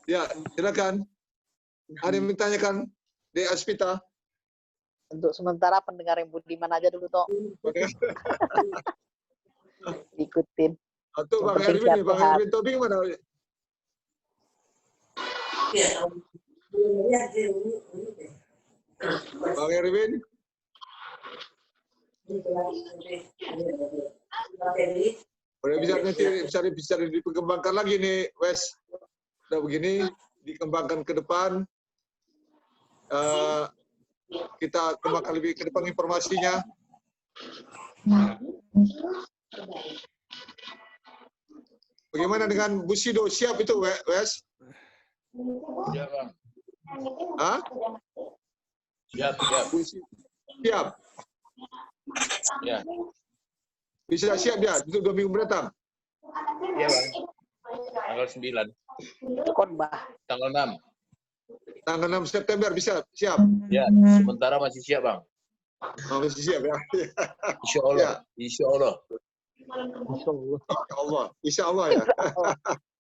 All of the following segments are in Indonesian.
Ya, silakan. Ada yang ditanyakan di Aspita? Untuk sementara pendengar yang budiman aja dulu, Tok. Ikutin. Atau Yang Bang penting Erwin nih, Bang sehat-sehat. Erwin Tobing mana? Bang Erwin? Udah bisa nanti bisa dikembangkan lagi nih, Wes. Udah begini, dikembangkan ke depan. Kita kembangkan lebih ke depan informasinya. Bagaimana dengan Bushido? Siap itu, Wes? Siap, Bang. Hah? Siap. Siap. Ya. Bisa siap dia untuk 2 minggu mendatang. Iya, Bang. Tanggal 9. Khotbah. Tanggal 6. Tanggal 6 September bisa siap. Ya, sementara masih siap, Bang. Oh, masih siap ya. Insya Allah. Ya. Insya Allah. Insya Allah. Insya Allah ya.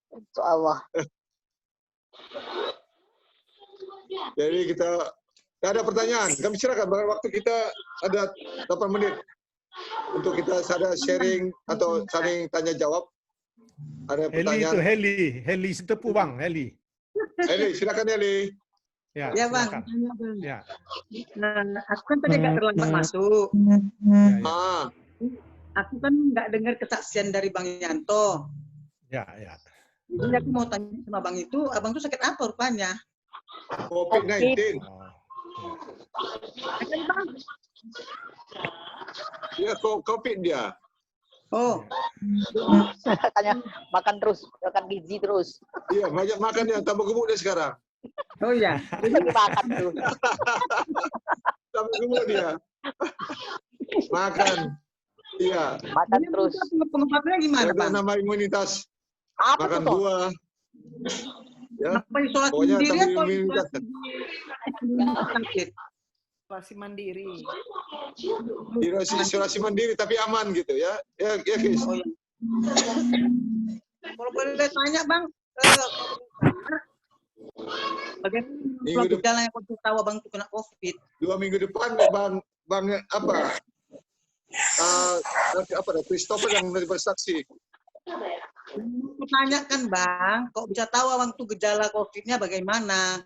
Insya Allah. Jadi kita ada pertanyaan. Kami silakan, waktu kita ada 8 menit untuk kita ada sharing atau saling tanya jawab. Ada pertanyaan. Heli Setepu, Bang, Heli. Heli, silakan Heli. Ya, Ya Bang. silakan. Ya. Nah, aku kan tadi agak terlambat masuk. Ah, Aku kan nggak dengar kesaksian dari Bang Yanto. Ya. Jadi aku mau tanya sama Bang itu, abang tuh sakit apa rupanya? COVID-19. Oh, Sakit Bang? Ya, COVID dia. Oh, Makanya makan terus, makan gizi terus. Iya, banyak makan ya, tambah gemuk dia sekarang. oh ya. Lagi makan terus. Tambah gemuk dia. Makan. Iya. Makan terus. Pengobatannya gimana Ada Bang? nama imunitas. Apa Makan tuh, Tok? buah. Ya. Apa isolasi Pokoknya sendiri tambah atau imunitas. sakit? Isolasi mandiri. Isolasi mandiri tapi aman gitu ya. Ya, Kis. Oh, ya. Kalau boleh tanya Bang, bagaimana gejala yang kau tahu Bang itu kena COVID? 2 minggu depan Bang apa? Christopher yang bersaksi. Pertanyakan Bang, kok bisa tahu Abang tuh gejala COVID-nya bagaimana?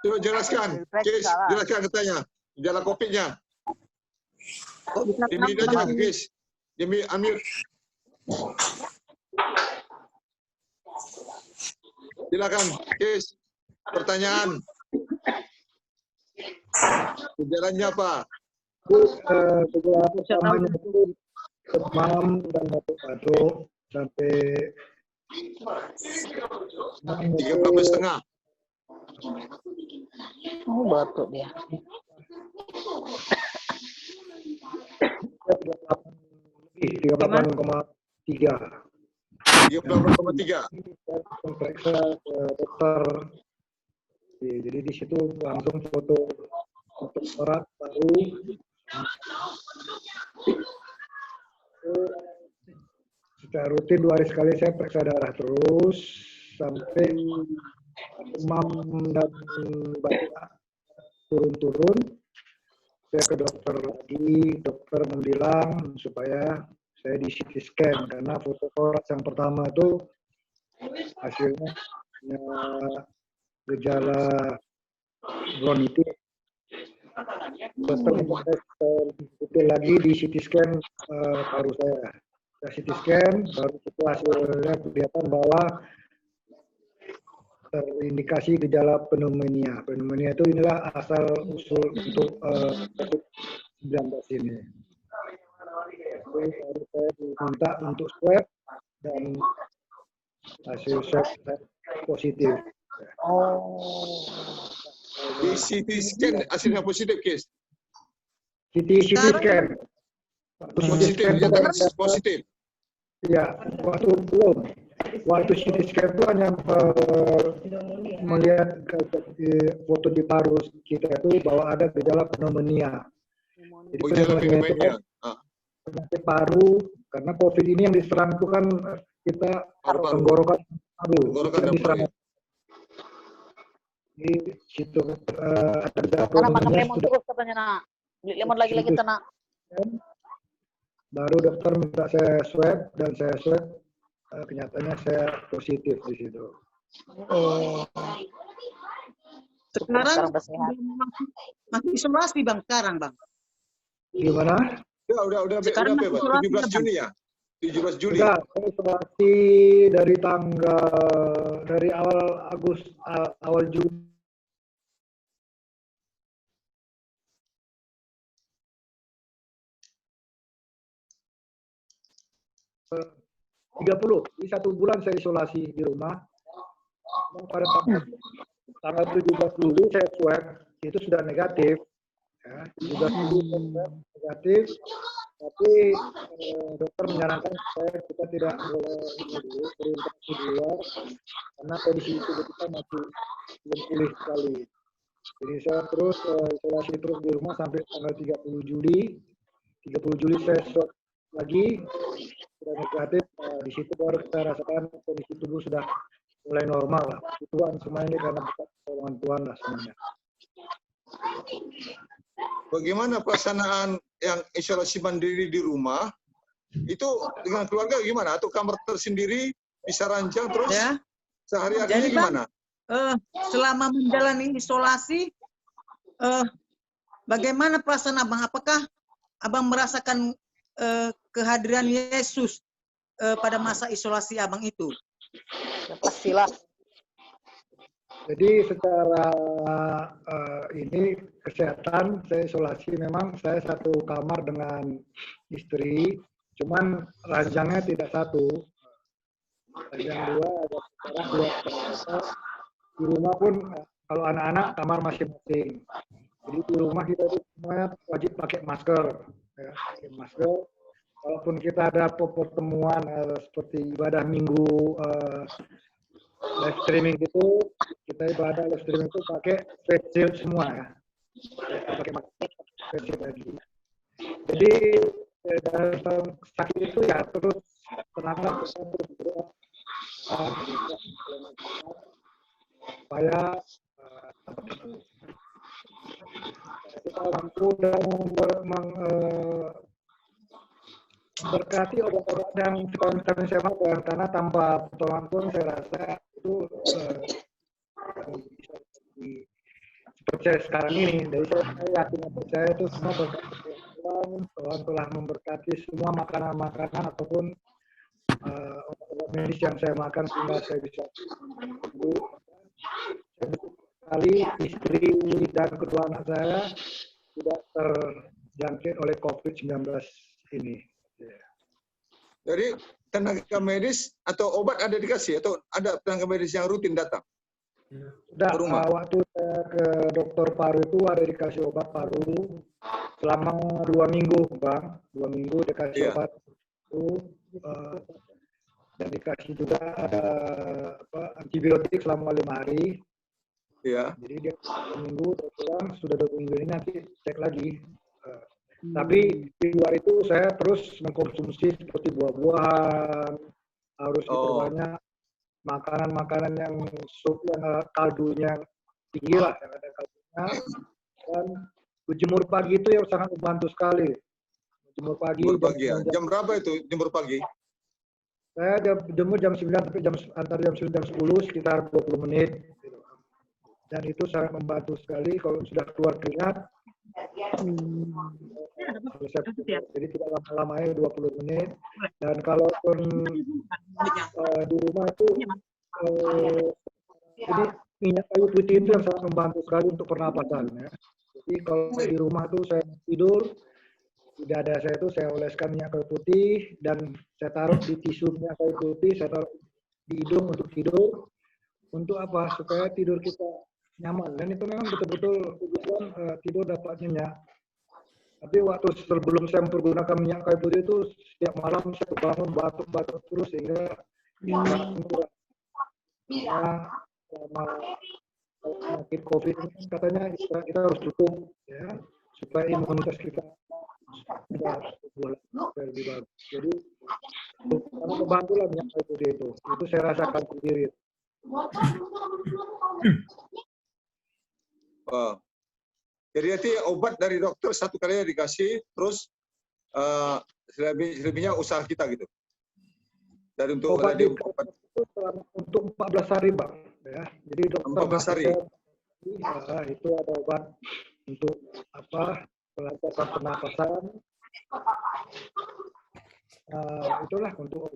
Coba jelaskan, Kis, jelaskan katanya. Gejala COVID-nya. Kok bisa Demi tahu? aja, Kis. Demi Amir. Silakan, Kis. Pertanyaan. Gejalanya apa? Gejala pertamanya itu demam dan batuk sampai 34,5. Oh, batuk dia. 38,3. 38,3. Periksa ke dokter. Jadi di situ langsung foto surat baru. Secara rutin 2 hari sekali saya periksa darah terus sampai demam dan batuk turun-turun. Saya ke dokter lagi, dokter bilang supaya saya di CT scan karena foto torak yang pertama itu hasilnya gejala bronkitis. Dokter minta saya lagi di CT scan paru saya. Saya CT scan, baru setelah hasilnya kelihatan bahwa terindikasi gejala pneumonia. Pneumonia itu inilah asal usul untuk COVID-19 ini. Baru saya diminta untuk swab dan hasil swab positif. Oh. Di CT scan hasilnya positif, Kis. CT scan. Positif, dinyatakan positif. Ya, waktu belum. Waktu CT scan itu hanya melihat foto di paru kita itu bahwa ada gejala pneumonia. Jadi Gejala pneumonia itu pneumonia. penyakit paru, karena COVID ini yang diserang itu kan kita Paru-paru. tenggorokan paru. Tenggorokan Yang dan diserang paru. di situ ada Karena makan problemnya lemon sudah terus katanya nak. Beli lemon lagi kita nak. baru dokter minta saya swab dan saya swab kenyataannya saya positif di situ. Sekarang Udah sehat. masih isolasi bang sekarang bang. Gimana? Udah Sekarang bebas. masih 17 isolasi, Juni ya? 17 Juli. Sudah, saya isolasi dari awal Juni. Eh, 30, di 1 bulan saya isolasi di rumah. Dan pada tanggal 17 Juli saya swab, itu sudah negatif. Ya, 17 Juli saya swab negatif, tapi dokter menyarankan supaya kita tidak boleh berinteraksi di luar, karena kondisi tubuh kita masih belum pulih sekali. Jadi saya terus isolasi terus di rumah sampai tanggal 30 Juli. 30 Juli saya swab lagi, sudah negatif. Di situ baru kita rasakan kondisi tubuh sudah mulai normal lah. Tuhan semua ini karena berkat pertolongan Tuhan lah semuanya. Bagaimana pelaksanaan yang isolasi mandiri di rumah? Itu dengan keluarga gimana? Atau kamar tersendiri bisa ranjang terus? Ya. Sehari-harinya Jadi, Bang, gimana? Selama menjalani isolasi, bagaimana perasaan abang? Apakah abang merasakan kehadiran Yesus pada masa isolasi abang itu? Ya, pastilah. Jadi secara ini kesehatan saya isolasi, memang saya satu kamar dengan istri, cuman ranjangnya tidak satu, ranjang dua, ada sekarang dua kamar. Di rumah pun kalau anak-anak kamar masing-masing. Jadi di rumah kita itu semuanya wajib pakai masker, ya, pakai masker. Walaupun kita ada pertemuan seperti ibadah minggu, live streaming gitu, kita ibadah live streaming itu pakai face shield semua ya, pakai masker, face shield lagi. Jadi dalam sakit itu ya terus tenanglah, kita terus berdoa supaya kita mampu dan berkati obat-obat yang vitamin saya makan, karena tanpa pertolongan pun saya rasa itu seperti saya sekarang ini. Dari saya yakin percaya itu semua berkat Tuhan. Tuhan telah memberkati semua makanan-makanan ataupun obat-obat medis yang saya makan sehingga saya bisa sembuh. Saya bersyukur sekali istri dan kedua anak saya tidak terjangkit oleh COVID-19 ini. Jadi tenaga medis atau obat ada dikasih atau ada tenaga medis yang rutin datang? Sudah, Rumah. waktu saya ke dokter paru itu ada dikasih obat paru selama 2 minggu, Bang. 2 minggu dikasih Iya. obat itu, dan dikasih juga ada antibiotik selama 5 hari. Iya. Jadi dia 2 minggu pulang, sudah 2 minggu ini nanti cek lagi. Tapi di luar itu saya terus mengkonsumsi seperti buah-buahan, harus diperbanyak makanan-makanan yang sup yang kaldunya tinggi lah, yang ada kaldunya, dan berjemur pagi itu yang sangat membantu sekali. Berjemur pagi. Jemur pagi ya. Jam berapa itu jemur pagi? Saya jemur jam 9 sampai antara jam 9 dan 10 sekitar 20 menit. Dan itu sangat membantu sekali kalau sudah keluar keringat. Jadi tidak lama-lama ya, 20 menit. Dan kalaupun di rumah itu jadi minyak kayu putih itu yang sangat membantu sekali untuk pernapasan ya. Jadi kalau di rumah tuh saya tidur, di dada saya itu saya oleskan minyak kayu putih dan saya taruh di tisu minyak kayu putih, saya taruh di hidung untuk tidur. Untuk apa? Supaya tidur kita nyaman. Dan itu memang betul-betul tujuan tidur dapat nyenyak. Tapi waktu sebelum saya mempergunakan minyak kayu putih itu setiap malam saya bangun batuk-batuk terus sehingga kurang. Karena selama penyakit COVID ini katanya kita harus cukup ya supaya imunitas kita tidak lebih bagus. Jadi sangat membantu lah minyak kayu putih itu. Itu saya rasakan sendiri. Oh. Jadi nanti obat dari dokter satu kali dikasih, terus selebihnya usaha kita gitu. Dan untuk Obat radio itu untuk 14 hari bang, ya. Jadi dokter 14 hari. Itu ada obat untuk apa? Pelancaran pernapasan. Itulah untuk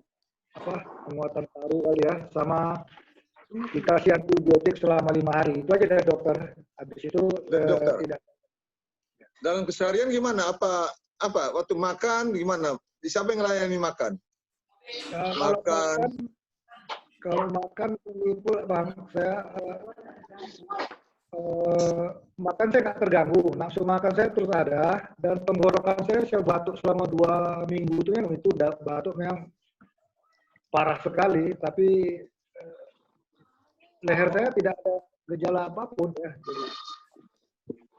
apa? Penguatan paru kali ya, sama dikasih antibiotik selama 5 hari. Itu aja dari dokter. Habis itu dokter. tidak. Dalam keseharian gimana? Apa waktu makan gimana? Siapa yang melayani makan? Kalau makan itu bang, saya makan saya nggak terganggu, nafsu makan saya terus ada, dan tenggorokan saya batuk selama 2 minggu itu batuk yang parah sekali, tapi leher saya tidak ada gejala apapun ya. Jadi,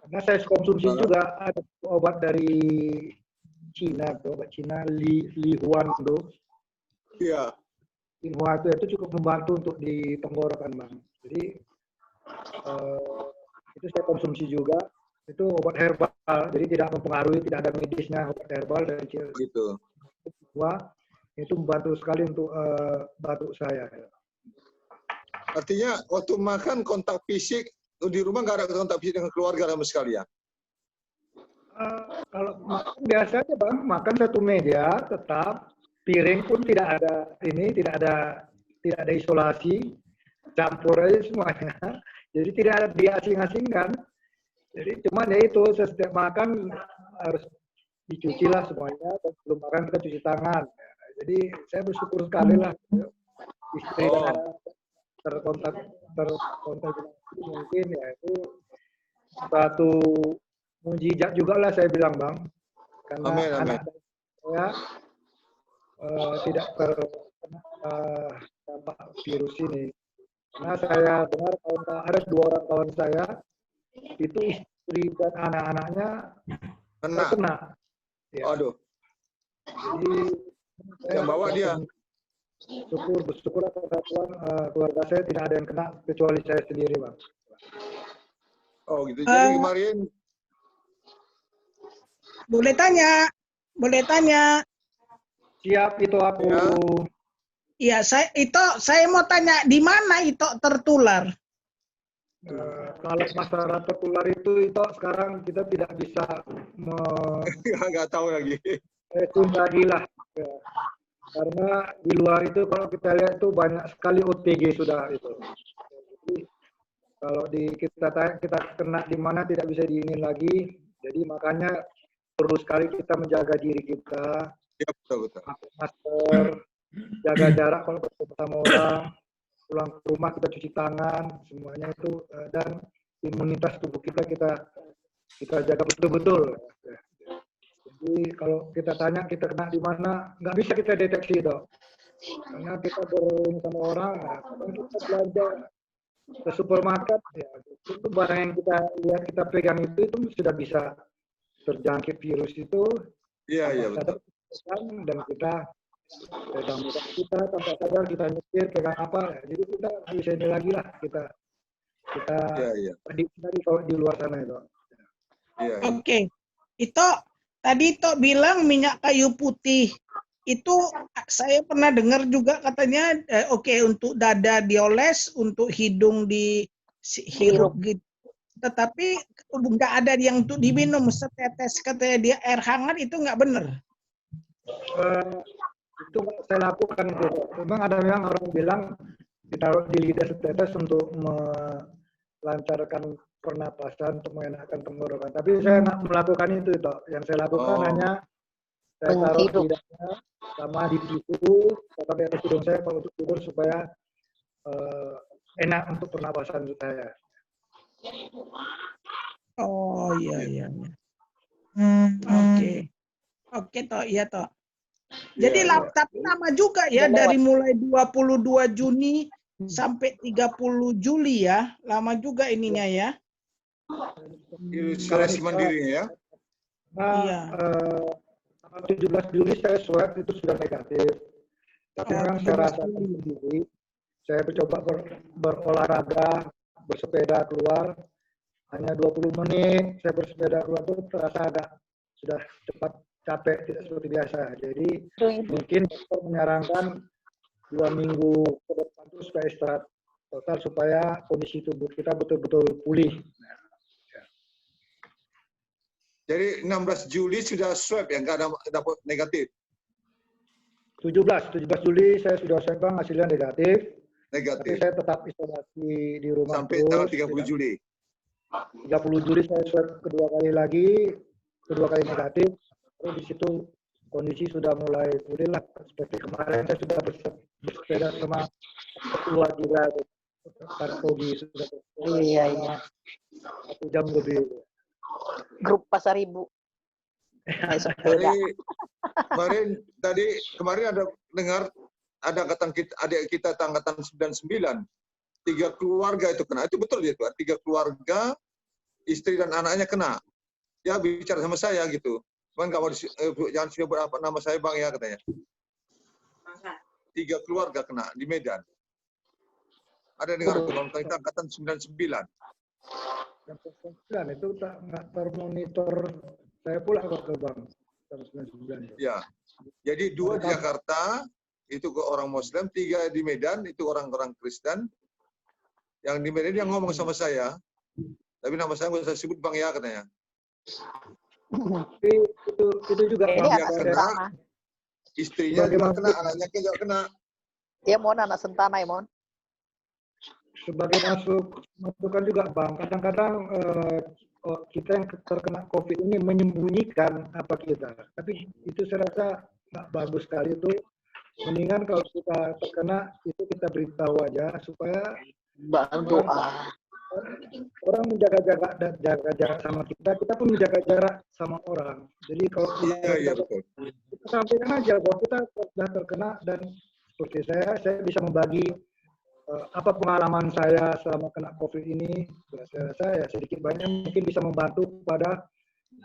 karena saya konsumsi juga ada obat dari Cina, obat Cina Li Huan itu. Iya. Li Huan itu cukup membantu untuk di tenggorokan bang. Jadi itu saya konsumsi juga. Itu obat herbal, jadi tidak mempengaruhi, tidak ada medisnya, obat herbal dari Cina. Gitu. Itu membantu sekali untuk batuk saya. Artinya waktu makan kontak fisik di rumah nggak ada kontak fisik dengan keluarga sama sekali ya? Kalau makan biasanya bang, makan satu meja tetap, piring pun tidak ada isolasi, campur aja semuanya. Jadi tidak ada diasing-asingkan. Jadi cuman ya itu setiap makan harus dicuci lah semuanya. Dan sebelum makan kita cuci tangan. Jadi saya bersyukur sekali lah istri dan anak terkontak mungkin ya itu satu mujizat juga lah saya bilang bang, karena Amin. anak saya tidak terkena dampak virus ini. Karena saya dengar ada 2 orang kawan saya itu istri dan anak-anaknya kena. Ya. Aduh. Jadi Yang bawa dia. Bersyukur atas Tuhan, keluarga saya tidak ada yang kena kecuali saya sendiri bang. Oh gitu. Jadi kemarin Boleh tanya. Siap itu aku. Iya, saya mau tanya di mana itu tertular? Kalau masalah tertular itu sekarang kita tidak bisa nggak tahu lagi. lagi lah. Ya. Karena di luar itu kalau kita lihat itu banyak sekali OTG sudah itu. Jadi kalau kita kena di mana tidak bisa diingin lagi. Jadi makanya perlu sekali kita menjaga diri kita. Ya, betul. Pakai masker, jaga jarak kalau bertemu sama orang, pulang ke rumah kita cuci tangan, semuanya itu, dan imunitas tubuh kita jaga betul-betul. Jadi kalau kita tanya kita kena di mana, nggak bisa kita deteksi dok. Karena kita berhubungan sama orang, kita belanja ke supermarket, ya, itu barang yang kita lihat kita pegang itu sudah bisa terjangkit virus itu. Iya betul. Dan kita pegang mudah kita tanpa sadar kita nyetir pegang apa, jadi kita nggak bisa ini lagi lah kita tadi kalau di luar sana itu. Iya. Oke. Itu tadi Tok bilang minyak kayu putih. Itu saya pernah dengar juga katanya untuk dada dioles, untuk hidung dihirup gitu. Tetapi nggak ada yang untuk diminum setetes, katanya dia air hangat, itu nggak benar. Itu saya lakukan itu. Memang ada orang bilang ditaruh di lidah setetes untuk melancarkan pernapasan, untuk mengenakan tenggorokan. Tapi saya nggak melakukan itu, toh. Yang saya lakukan hanya saya taruh di lidahnya sama di tisu atau di atas hidung saya kalau untuk tidur supaya enak untuk pernapasan saya. Oh iya. Oke toh, iya toh. Jadi tapi lama juga ya, dari mulai 22 Juni sampai 30 Juli ya, lama juga ininya ya. Isolasi mandiri ya. Nah, Iya. 17 Juli saya swab itu sudah negatif. Tapi memang saya rasakan sendiri, saya mencoba berolahraga, bersepeda keluar, hanya 20 menit saya bersepeda keluar itu terasa agak sudah cepat capek, tidak seperti biasa. Jadi mungkin dokter menyarankan 2 minggu ke depan itu supaya istirahat total supaya kondisi tubuh kita betul-betul pulih. Jadi 16 Juli sudah swab yang nggak ada dapat negatif. 17 Juli saya sudah swab Bang, hasilnya negatif. Tapi Negatif. saya tetap isolasi di rumah Sampai tanggal 30 Juli. 30 Juli saya swab kedua kali negatif. Terus di situ kondisi sudah mulai pulih lah. Seperti kemarin saya sudah bersepeda sama keluar juga. Karkogi sudah Iya. 1 jam lebih. Grup Pasar Ibu. Kemarin ada dengar ada angkatan kita, adik kita angkatan 99, 3 keluarga itu kena. Itu betul itu, 3 keluarga, istri dan anaknya kena. Ya bicara sama saya gitu. Cuman nggak mau jangan sebut apa nama saya Bang ya katanya. 3 keluarga kena di Medan. Ada dengar kita angkatan 99. Yang 99 itu nggak termonitor. Saya pula ke Bang. 99. Ya. Jadi 2 di Jakarta itu ke orang Muslim, 3 di Medan itu orang-orang Kristen. Yang di Medan yang ngomong sama saya, tapi nama saya nggak usah sebut Bang ya katanya. Itu juga Ini Bang, anak saya- sentana. Istrinya juga kena, anaknya juga kena. Ya Mon, anak sentana ya Mon. sebagai masukan juga Bang, kadang-kadang kita yang terkena COVID ini menyembunyikan apa kita, tapi itu saya rasa nggak bagus sekali itu. Mendingan kalau kita terkena itu kita beritahu aja supaya Bantu orang menjaga jarak sama kita, kita pun menjaga jarak sama orang. Jadi kalau Iya betul. kita sampaikan aja bahwa kita sudah terkena dan seperti saya bisa membagi apa pengalaman saya selama kena COVID ini. Saya rasa ya sedikit banyak mungkin bisa membantu kepada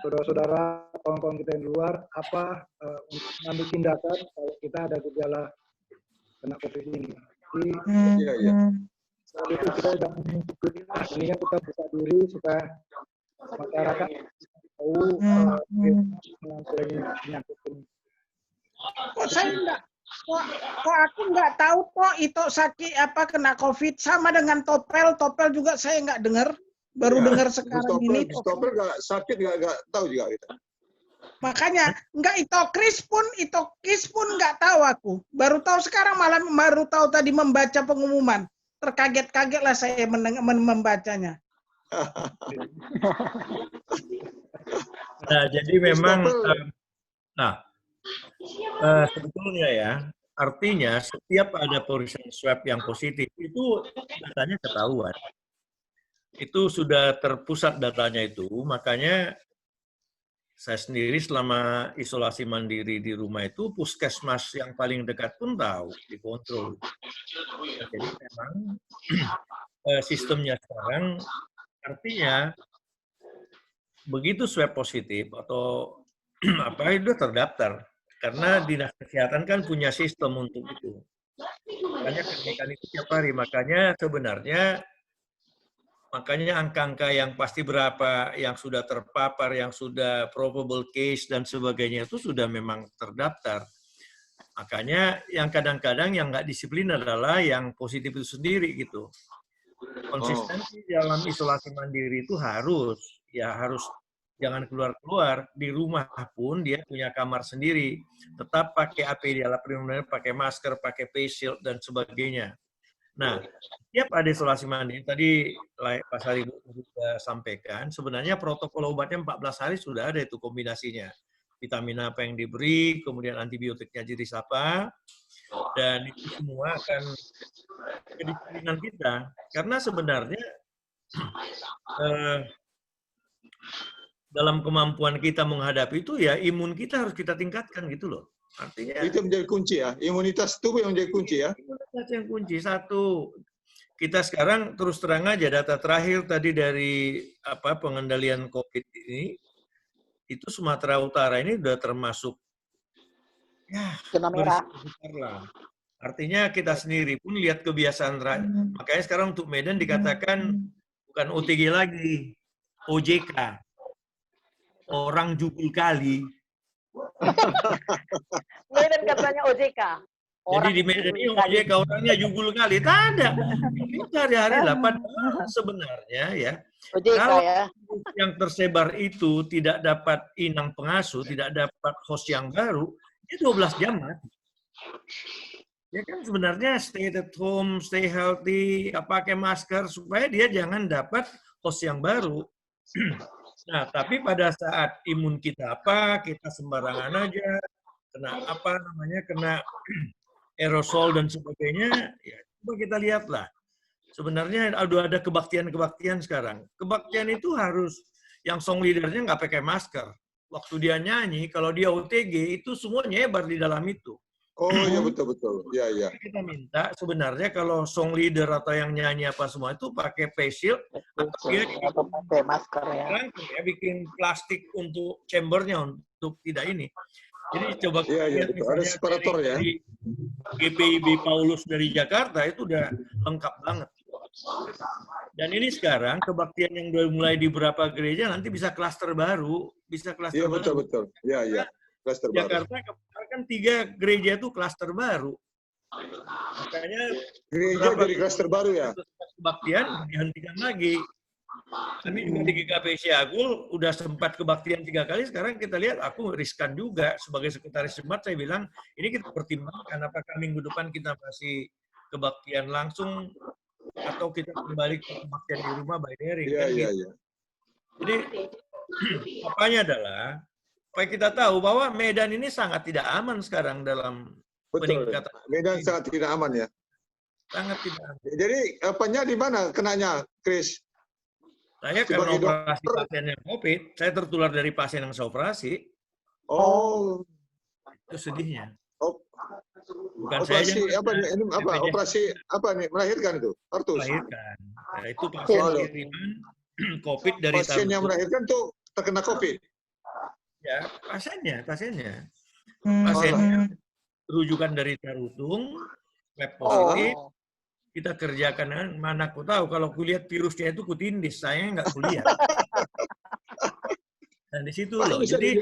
saudara-saudara, kawan-kawan kita yang di luar apa untuk mengambil tindakan kalau kita ada gejala kena COVID ini. Jadi Iya. saat itu kita sudah mencuri aslinya kita buka diri supaya masyarakat tahu menanggulangi penyakit ini. Kok saya enggak, kok aku nggak tahu kok itu sakit apa kena COVID sama dengan Topel juga saya nggak dengar, baru Ya, dengar sekarang ini. Stopper nggak sakit nggak tahu juga kita. Makanya nggak Itokris pun nggak tahu aku, baru tahu sekarang malam baru tahu tadi membaca pengumuman, terkaget-kaget lah saya membacanya. Nah, jadi memang, sebetulnya ya, artinya setiap ada pemeriksaan swab yang positif, itu datanya ketahuan. Itu sudah terpusat datanya itu, makanya saya sendiri selama isolasi mandiri di rumah itu, puskesmas yang paling dekat pun tahu, dikontrol. Jadi memang sistemnya sekarang, artinya begitu swab positif atau apa itu terdaftar, karena dinas kesehatan kan punya sistem untuk itu. Makanya kenaikan itu tiap hari, makanya sebenarnya angka-angka yang pasti berapa, yang sudah terpapar, yang sudah probable case dan sebagainya itu sudah memang terdaftar. Makanya yang kadang-kadang yang nggak disiplin adalah yang positif itu sendiri gitu. Konsistensi dalam isolasi mandiri itu harus jangan keluar-keluar, di rumah pun dia punya kamar sendiri, tetap pakai APD, alat pelindung diri, pakai masker, pakai face shield dan sebagainya. Nah, setiap ada isolasi mandiri, tadi Pak Saribu sudah sampaikan, sebenarnya protokol obatnya 14 hari sudah ada itu kombinasinya. Vitamin apa yang diberi, kemudian antibiotiknya jenis apa, dan itu semua akan kedisiplinan kita. Karena sebenarnya dalam kemampuan kita menghadapi itu ya imun kita harus kita tingkatkan gitu loh. Artinya itu menjadi kunci ya, imunitas tubuh yang menjadi kunci ya. Imunitas yang kunci. Satu, kita sekarang terus terang aja data terakhir tadi dari pengendalian COVID ini, itu Sumatera Utara ini sudah termasuk ya Zona merah. berisiko besar lah. Artinya kita sendiri pun lihat kebiasaan rakyat. Makanya sekarang untuk Medan dikatakan bukan OTG lagi, OJK. Orang jugul kali. Medan katanya OJK. Jadi di Medan ini OJK orangnya jugul kali. Tak ada. Kita hari-hari lah. Padahal sebenarnya ya, OJK kalau ya. yang tersebar itu tidak dapat inang pengasuh, tidak dapat host yang baru, itu 12 jam mati. Ya kan sebenarnya stay at home, stay healthy, pakai masker supaya dia jangan dapat host yang baru. Nah, tapi pada saat imun kita kita sembarangan aja, kena aerosol dan sebagainya, ya coba kita lihatlah. Sebenarnya ada kebaktian-kebaktian sekarang. Kebaktian itu harus yang song leadernya nggak pakai masker. Waktu dia nyanyi, kalau dia OTG itu semua nyebar di dalam itu. Oh iya betul. Iya. Kita minta sebenarnya kalau song leader atau yang nyanyi apa semua itu pakai face shield atau dia pakai masker ya. bikin plastik untuk chambernya untuk tidak ini. Jadi coba Iya, betul. Ada separator ya. dari GPIB Paulus dari Jakarta itu udah lengkap banget. Dan ini sekarang kebaktian yang udah mulai di beberapa gereja nanti bisa klaster baru, Iya betul. Iya. Klaster baru. Jakarta kan 3 gereja itu klaster baru. Makanya Gereja jadi klaster baru ya. kebaktian dihentikan lagi. Kami juga di GKP Siagul udah sempat kebaktian 3 kali. Sekarang kita lihat aku riskan juga sebagai sekretaris jemaat. Saya bilang ini kita pertimbangkan apakah minggu depan kita masih kebaktian langsung atau kita kembali ke kebaktian di rumah by daring. Iya. Jadi apanya adalah supaya kita tahu bahwa Medan ini sangat tidak aman sekarang dalam Betul. peningkatan. Medan sangat tidak aman ya. Sangat tidak aman. Jadi apanya di mana kenanya, Chris? Saya karena operasi pasien yang COVID, saya tertular dari pasien yang saya operasi. Oh. Itu sedihnya. Bukan operasi apa nih? Ini apa? Operasi apa nih? Melahirkan itu? Artus. Melahirkan. Nah, itu pasien kiriman COVID dari pasien yang melahirkan tuh terkena COVID. Ya, pasiennya. Oh. Pasiennya rujukan dari Tarutung, lab positif. Kita kerjakan, mana aku tahu kalau kulihat virusnya itu kutindis, saya nggak kulihat. Dan di situ loh, jadi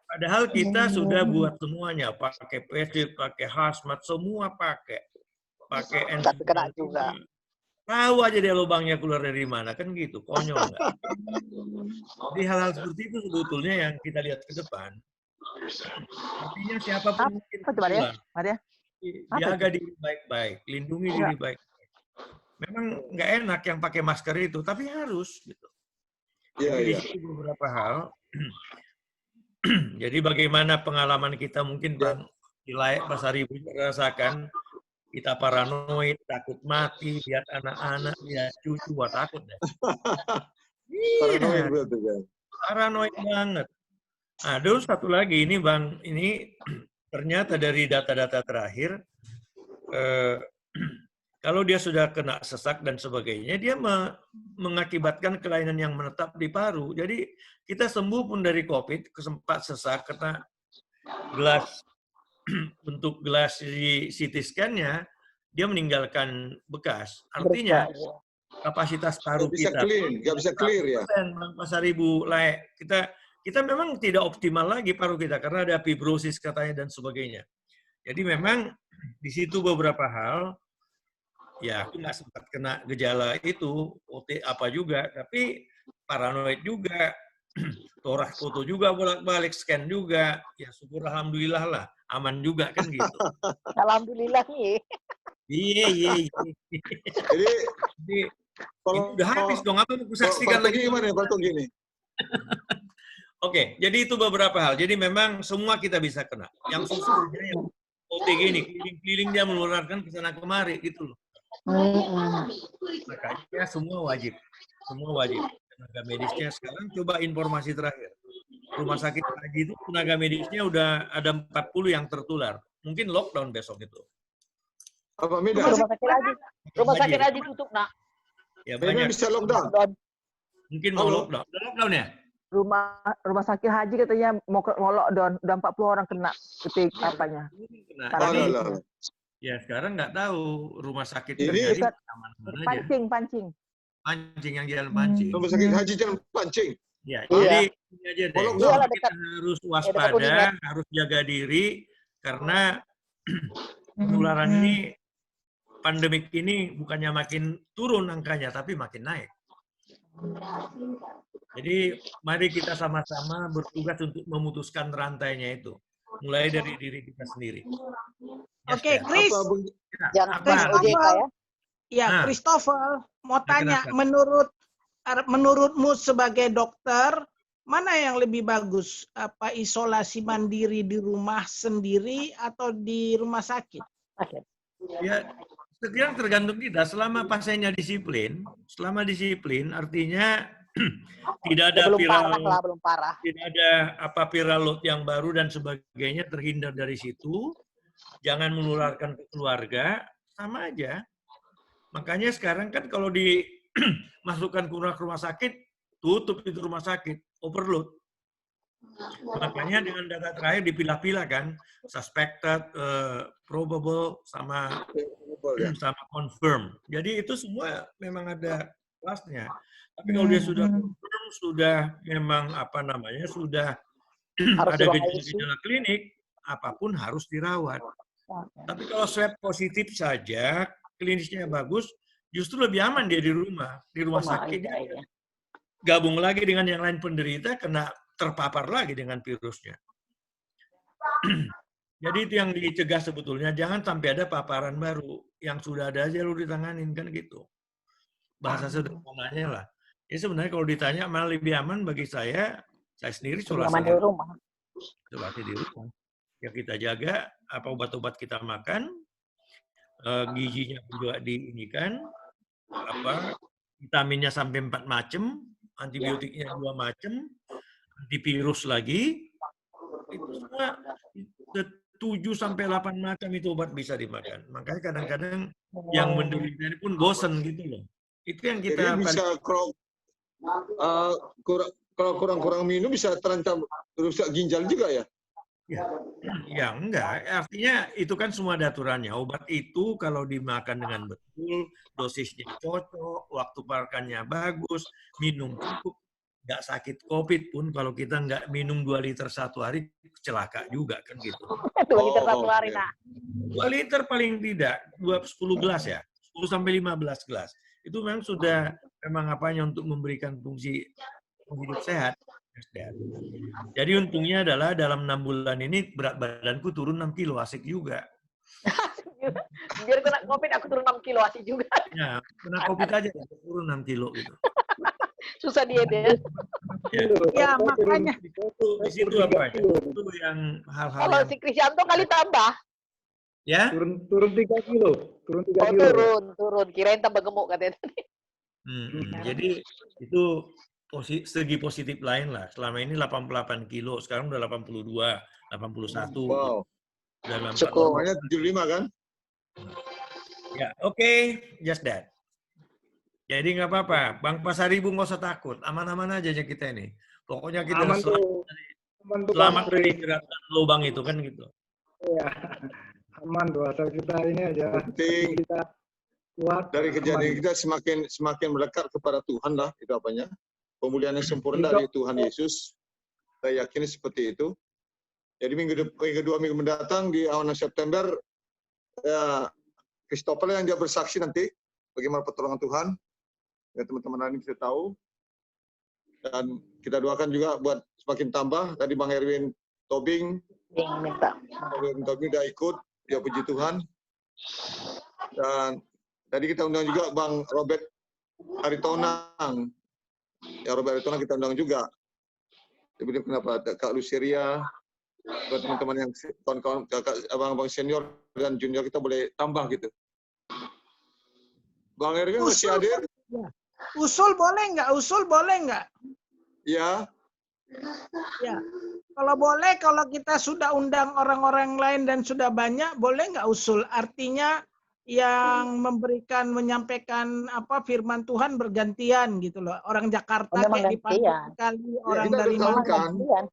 padahal kita sudah buat semuanya, pakai PC, pakai hazmat, semua pakai Tapi kena juga. Tahu aja dia lubangnya keluar dari mana, kan gitu, konyol nggak? Jadi hal-hal seperti itu sebetulnya yang kita lihat ke depan. Artinya siapapun mungkin pulang. Jaga diri baik-baik, lindungi diri baik-baik. Memang nggak enak yang pakai masker itu, tapi harus gitu. Jadi di situ beberapa hal. Jadi bagaimana pengalaman kita mungkin Bang Ilai Pasaribu merasakan kita paranoid, takut mati, lihat anak-anak, lihat cucu, wah takut deh. Paranoid betul kan? Paranoid banget. Nah, terus satu lagi ini Bang, ini ternyata dari data-data terakhir, kalau dia sudah kena sesak dan sebagainya, dia mengakibatkan kelainan yang menetap di paru. Jadi kita sembuh pun dari COVID, kesempat sesak, kena gelas, bentuk gelas di CT scan-nya, dia meninggalkan bekas. Artinya kapasitas paru kita nggak bisa clear ya. Pasaribu, kita memang tidak optimal lagi paru kita karena ada fibrosis katanya dan sebagainya. Jadi memang di situ beberapa hal, ya aku nggak sempat kena gejala itu, apa juga, tapi paranoid juga, torak foto juga bolak-balik, scan juga, ya syukur alhamdulillah lah, aman juga kan gitu. Alhamdulillah nih. Iya. Jadi udah habis dong, apa mau saksikan lagi? Gimana ya Pak Tong gini? Oke, jadi itu beberapa hal. Jadi memang semua kita bisa kena. Yang sesungguhnya yang OTG ini, keliling-keliling dia menularkan ke sana kemari, gitu loh. Makanya semua wajib. Tenaga medisnya sekarang coba informasi terakhir. Rumah sakit haji itu tenaga medisnya udah ada 40 yang tertular. Mungkin lockdown besok itu. Apa beda? Rumah sakit haji tutup, nak. Ya banyak. Bisa lockdown. Mungkin mau lockdown. Udah lockdown ya? rumah sakit haji katanya mau lockdown, udah 40 orang kena ketik apanya. Nah, Karantina. jadi ya sekarang nggak tahu rumah sakit Ini terjadi dekat aman-aman aja. pancing. Pancing yang jalan pancing. Rumah sakit haji jangan pancing. Ya, Iya. jadi ini aja deh. Kalau Iya lah, Kita dekat- harus dekat waspada, Kuningan. harus jaga diri karena penularan ini, pandemik ini bukannya makin turun angkanya, tapi makin naik. Jadi mari kita sama-sama bertugas untuk memutuskan rantainya itu, mulai dari diri kita sendiri. Yes, Oke, Dan. Chris. Apa, Bung? Jangan Apa? OJK ya. Ya, Nah. Christopher mau tanya, kenapa? menurutmu sebagai dokter, mana yang lebih bagus? Apa isolasi mandiri di rumah sendiri atau di rumah sakit? Oke. Ya, sekarang tergantung kita. Selama pasiennya disiplin, artinya tidak ada Belum viral, parah lah, belum parah. tidak ada viral load yang baru dan sebagainya, terhindar dari situ. Jangan menularkan ke keluarga, sama aja. Makanya sekarang kan kalau dimasukkan ke rumah sakit, tutup itu rumah sakit, overload. Makanya dengan data terakhir dipilah-pilah kan, suspected, probable, sama confirm. Jadi itu semua memang ada kelasnya. Tapi kalau dia sudah confirm, sudah memang sudah Harus ada dibawa gejala-gejala klinik, apapun harus dirawat. Tapi kalau swab positif saja, klinisnya bagus, justru lebih aman dia di rumah sakit. Iya. Gabung lagi dengan yang lain penderita, kena terpapar lagi dengan virusnya. Jadi itu yang dicegah sebetulnya, jangan sampai ada paparan baru. Yang sudah ada aja lu ditanganin, kan gitu. Bahasa sederhananya lah. Jadi sebenarnya kalau ditanya mana lebih aman bagi saya sendiri Aman di rumah. isolasi di rumah. Ya kita jaga apa obat-obat kita makan, gizinya juga diinikan, vitaminnya sampai 4 macam, antibiotiknya 2 macam, antivirus lagi, itu semua 7-8 macam itu obat bisa dimakan. Makanya kadang-kadang yang menderita ini pun bosen gitu loh. Itu yang kita Jadi bisa kalau kurang minum bisa terancam rusak ginjal juga ya? Ya enggak, artinya itu kan semua ada aturannya. Obat itu kalau dimakan dengan betul, dosisnya cocok, waktu makannya bagus, minum cukup, nggak sakit COVID pun kalau kita nggak minum 2 liter satu hari, celaka juga kan gitu. 2 liter satu hari, nak. 2 liter paling tidak, 10 gelas ya, 10-15 gelas. Itu memang sudah untuk memberikan fungsi hidup sehat. Jadi untungnya adalah dalam 6 bulan ini berat badanku turun 6 kilo, asik juga. Biar kena COVID aku turun 6 kilo, asik juga. Ya, kena COVID aja turun 6 kilo gitu. Susah diet ya. Ya, makanya. Di situ apa? Itu yang hal-hal Kalau yang... si Krisyanto kali tambah. Ya? Turun 3 kilo. Turun 3 kilo. Turun. Kirain tambah gemuk katanya tadi. Jadi itu segi positif lain lah. Selama ini 88 kilo, sekarang udah 82, 81. Wow. Dalam Cukup. Namanya 75 kan? Ya, oke, just that. Jadi nggak apa-apa, Bang Pasaribu nggak usah takut, aman-aman aja kita ini. Pokoknya kita Aman tuh. selamat dari jerat lubang itu kan gitu. Iya. Aman tuh, asal kita ini aja. Penting Kita kuat. dari kejadian aman. kita semakin melekat kepada Tuhan lah, itu apanya. Pemulihan yang sempurna dari Tuhan Yesus. Saya yakin seperti itu. Jadi minggu 2 minggu mendatang di awal September, ya, Christopher yang dia bersaksi nanti bagaimana pertolongan Tuhan. Ya, teman-teman lain bisa tahu. Dan kita doakan juga buat semakin tambah. Tadi Bang Erwin Tobing, Erwin Tobing udah ikut, ya puji Tuhan. Dan tadi kita undang juga Bang Robert Aritonang. Ya, Robert Aritonang kita undang juga. Jadi kenapa Kak Luceria, buat teman-teman yang kawan-kawan, abang-abang senior dan junior kita boleh tambah gitu. Bang Erwin masih hadir? Usul boleh nggak? Ya. Ya. Kalau boleh, kalau kita sudah undang orang-orang lain dan sudah banyak, boleh nggak usul? Artinya yang menyampaikan apa firman Tuhan bergantian gitu loh. Orang Jakarta Memang kayak dipanggil gantian. sekali, Ya, orang kita dari udah tahu mana kan. Gantian.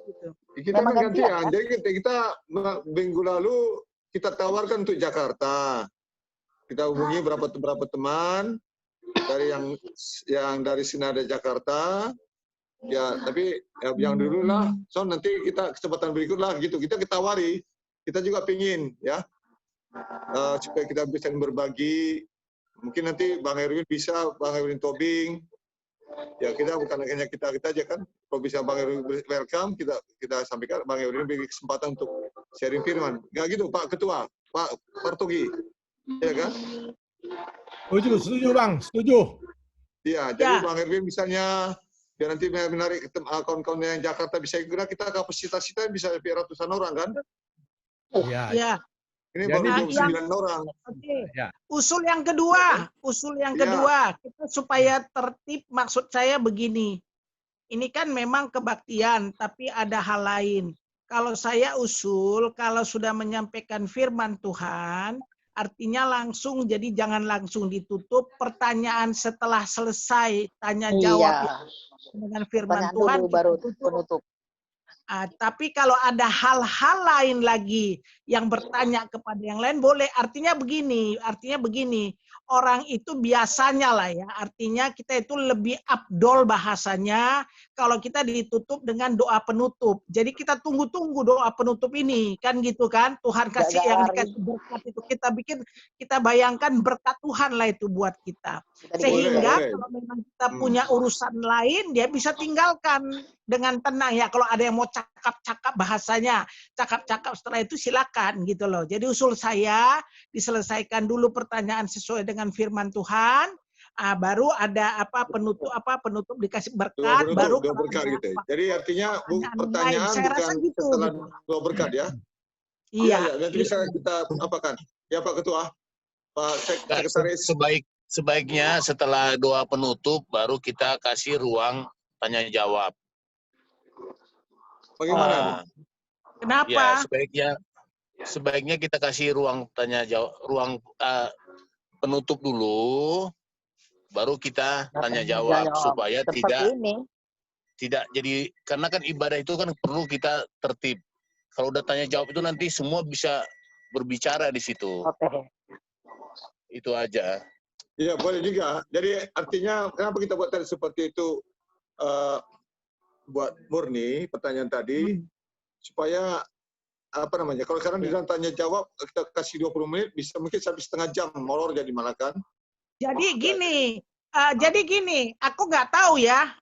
gitu. Kita Memang kan gantian, gantian. kan? Jadi kita minggu lalu kita tawarkan untuk Jakarta. Kita hubungi beberapa teman dari yang dari Sinada Jakarta. Ya, tapi ya, yang dulu lah. So nanti kita kesempatan berikut lah gitu. Kita tawari. Kita juga pingin ya. Supaya kita bisa berbagi. Mungkin nanti Bang Erwin bisa, Bang Erwin Tobing. Ya kita bukan hanya kita aja kan. Kalau bisa Bang Erwin welcome, kita sampaikan Bang Erwin beri kesempatan untuk sharing firman. Nggak gitu Pak Ketua, Pak Partogi. Ya kan? Setuju Bang, setuju. Iya, jadi Ya. Bang Erwin misalnya biar nanti menarik kawan-kawan yang Jakarta bisa kira kita kapasitas kita bisa lebih ratusan orang kan? Iya. Ya. Ini Jadi baru 29 yang- orang. Oke. Ya. Usul yang kedua, Ya. kita supaya tertib, maksud saya begini. Ini kan memang kebaktian, tapi ada hal lain. Kalau saya usul, kalau sudah menyampaikan firman Tuhan, artinya langsung, jadi jangan langsung ditutup. Pertanyaan setelah selesai tanya jawab Iya. dengan firman Pertanyaan Tuhan, dulu kita baru tutup. penutup. Tapi kalau ada hal-hal lain lagi yang bertanya kepada yang lain boleh. Artinya begini, orang itu biasanya lah ya, artinya kita itu lebih afdol bahasanya kalau kita ditutup dengan doa penutup. Jadi kita tunggu-tunggu doa penutup ini, kan gitu kan? Tuhan kasih Nggak yang lari. dikasih berkat itu kita bayangkan berkat Tuhan lah itu buat kita. Kita Sehingga Boleh. kalau memang kita punya urusan lain, dia bisa tinggalkan dengan tenang ya. Kalau ada yang mau cakap-cakap bahasanya, cakap-cakap setelah itu silakan gitu loh. Jadi usul saya diselesaikan dulu pertanyaan sesuai dengan firman Tuhan. Baru ada penutup dikasih berkat, baru Dua kalau berkat ada gitu. Jadi artinya lain. pertanyaan Saya rasa bukan gitu, setelah gitu. dua berkat ya. Iya. Nanti bisa kita apakan. Ya Pak Ketua, Pak Nggak, Sekretaris. sebaiknya setelah doa penutup baru kita kasih ruang tanya jawab. Bagaimana? Kenapa? Ya, sebaiknya kita kasih ruang tanya jawab, ruang penutup dulu, baru kita tanya jawab supaya Seperti ini. tidak jadi, karena kan ibadah itu kan perlu kita tertib. Kalau udah tanya jawab itu nanti semua bisa berbicara di situ. Oke. Itu aja. Iya boleh juga. Jadi artinya kenapa kita buat tadi seperti itu, buat murni pertanyaan tadi supaya apa namanya, kalau sekarang di dalam tanya jawab kita kasih 20 menit bisa mungkin sampai setengah jam molor jadi malah kan. Jadi gini, aku nggak tahu ya,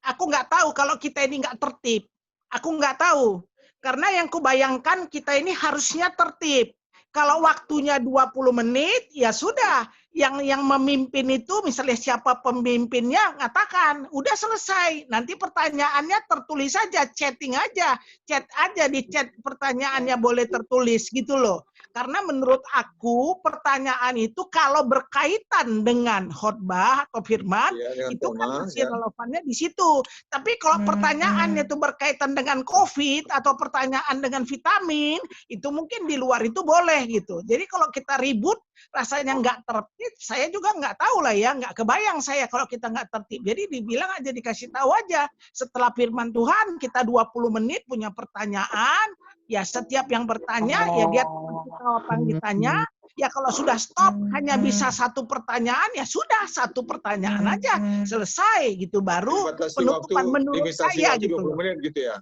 kalau kita ini nggak tertib. Aku nggak tahu. Karena yang kubayangkan kita ini harusnya tertib. Kalau waktunya 20 menit, ya sudah. Yang memimpin itu, misalnya siapa pemimpinnya, ngatakan, udah selesai. Nanti pertanyaannya tertulis saja, chatting aja. Chat aja, di chat pertanyaannya boleh tertulis gitu loh. Karena menurut aku, pertanyaan itu kalau berkaitan dengan khotbah atau firman, Ya, itu kan masih relevannya di situ. Tapi kalau pertanyaannya itu berkaitan dengan COVID atau pertanyaan dengan vitamin, itu mungkin di luar itu boleh gitu. Jadi kalau kita ribut, rasanya nggak tertib, saya juga nggak tahu lah ya, nggak kebayang saya kalau kita nggak tertib. Jadi dibilang aja, dikasih tahu aja, setelah firman Tuhan, kita 20 menit punya pertanyaan, ya setiap yang bertanya, ya dia tahu apa yang ditanya. Ya kalau sudah stop hanya bisa satu pertanyaan, ya sudah satu pertanyaan aja selesai gitu, baru penutupan menurut saya gitu. 20 menit gitu ya.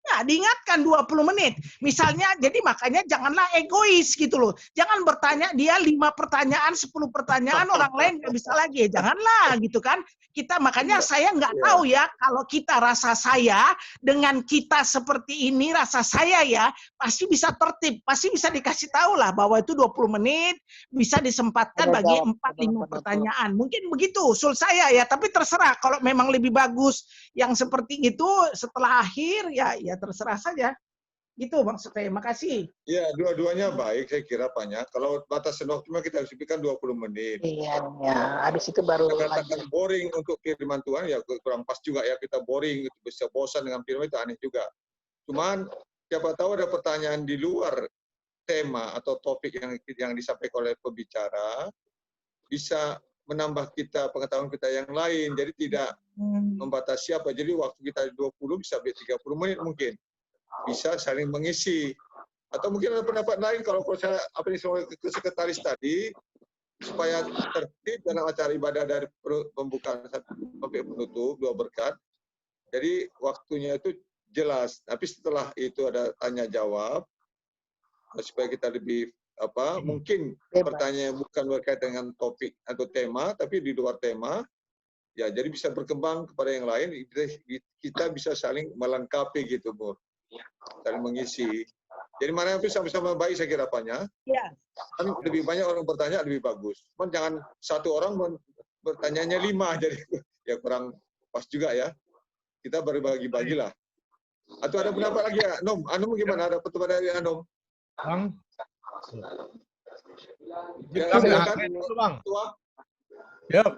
Ya, diingatkan 20 menit. Misalnya, jadi makanya janganlah egois gitu loh. Jangan bertanya dia 5 pertanyaan, 10 pertanyaan, orang lain nggak bisa lagi. Janganlah gitu kan. Makanya saya nggak tahu ya, kalau kita rasa saya, dengan kita seperti ini, rasa saya ya, pasti bisa tertib. Pasti bisa dikasih tahu lah bahwa itu 20 menit, bisa disempatkan bagi 4-5 pertanyaan. Mungkin begitu usul saya ya, tapi terserah. Kalau memang lebih bagus yang seperti itu setelah akhir, ya terserah saja. Gitu maksud saya. Makasih. Ya, dua-duanya baik saya kira banyak. Kalau batasan waktu kita harus berikan 20 menit. Iya, ya. Habis itu baru Kita katakan boring untuk firman Tuhan, ya kurang pas juga ya kita boring, bisa bosan dengan firman itu aneh juga. Cuman siapa tahu ada pertanyaan di luar tema atau topik yang disampaikan oleh pembicara bisa menambah kita pengetahuan kita yang lain. Jadi tidak membatasi apa. Jadi waktu kita 20 bisa 30 menit mungkin. Bisa saling mengisi. Atau mungkin ada pendapat lain kalau saya apa yang saya ke sekretaris tadi supaya tertib dalam acara ibadah dari pembukaan sampai penutup 2 berkat. Jadi waktunya itu jelas. Tapi setelah itu ada tanya jawab supaya kita lebih mungkin pertanyaan bukan berkaitan dengan topik atau tema, tapi di luar tema. Ya, jadi bisa berkembang kepada yang lain. Kita bisa saling melengkapi gitu, Bu. Saling mengisi. Jadi mana itu sama-sama baik saya kira apanya. Ya. Kan lebih banyak orang bertanya lebih bagus. Cuman jangan satu orang bertanyanya 5 jadi ya kurang pas juga ya. Kita berbagi-bagilah. Atau ada pendapat lagi ya? Anum gimana? Ada pendapat dari Anum? Bang. Ya, Kita silakan. Bang. Tua. Yep.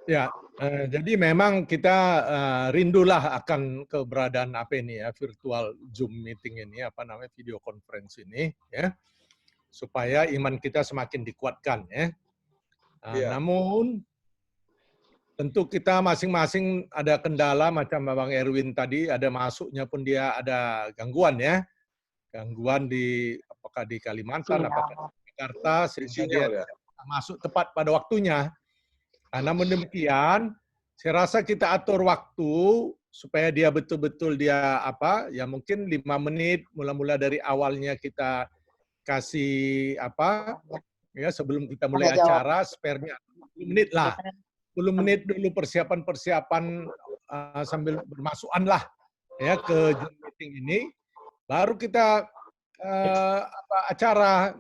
Ya, jadi memang kita rindulah akan keberadaan apa ini ya, virtual Zoom meeting ini, apa namanya, video conference ini, ya, supaya iman kita semakin dikuatkan, ya. Namun tentu kita masing-masing ada kendala, macam Bang Erwin tadi, ada masuknya pun dia ada gangguan, ya, gangguan apakah di Kalimantan, apakah di Jakarta, sehingga dia masuk tepat pada waktunya. Namun demikian, saya rasa kita atur waktu supaya dia betul-betul dia ya mungkin 5 menit mula-mula dari awalnya kita kasih ya sebelum kita mulai acara, spare-nya 10 menit lah. 10 menit dulu persiapan sambil bermasukan lah ya ke Zoom meeting ini. Baru kita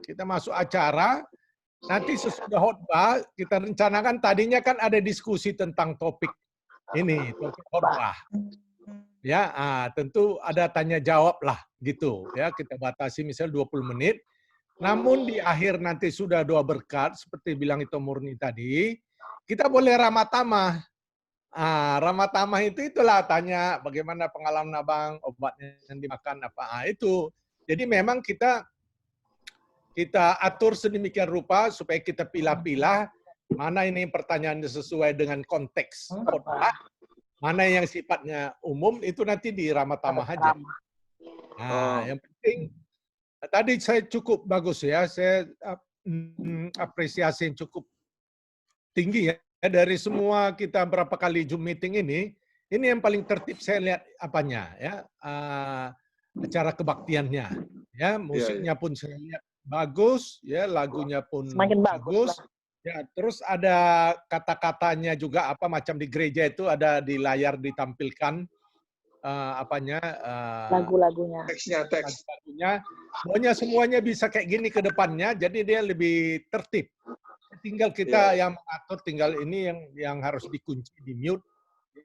kita masuk acara. Nanti sesudah khotbah kita rencanakan, tadinya kan ada diskusi tentang topik ini, topik khotbah. Ya, tentu ada tanya jawab lah gitu ya, kita batasi misal 20 menit. Namun di akhir nanti sudah 2 berkat seperti bilang itu Murni tadi, kita boleh ramah tamah. Ramah tamah itulah tanya bagaimana pengalaman Abang, obatnya yang dimakan apa. Itu. Jadi memang kita atur sedemikian rupa supaya kita pilah-pilah mana ini pertanyaannya sesuai dengan konteks khotbah, mana yang sifatnya umum itu nanti di ramah tamah aja. Yang penting tadi saya cukup bagus ya, saya apresiasi yang cukup tinggi ya dari semua kita berapa kali Zoom meeting ini yang paling tertib saya lihat apanya ya, acara kebaktiannya ya, musiknya pun saya lihat bagus, ya lagunya pun semakin bagus. Ya, terus ada kata-katanya juga macam di gereja itu ada di layar ditampilkan lagu-lagunya. Lagunya. Pokoknya semuanya bisa kayak gini ke depannya, jadi dia lebih tertib. Tinggal kita yang mengatur, tinggal ini yang harus dikunci, di mute,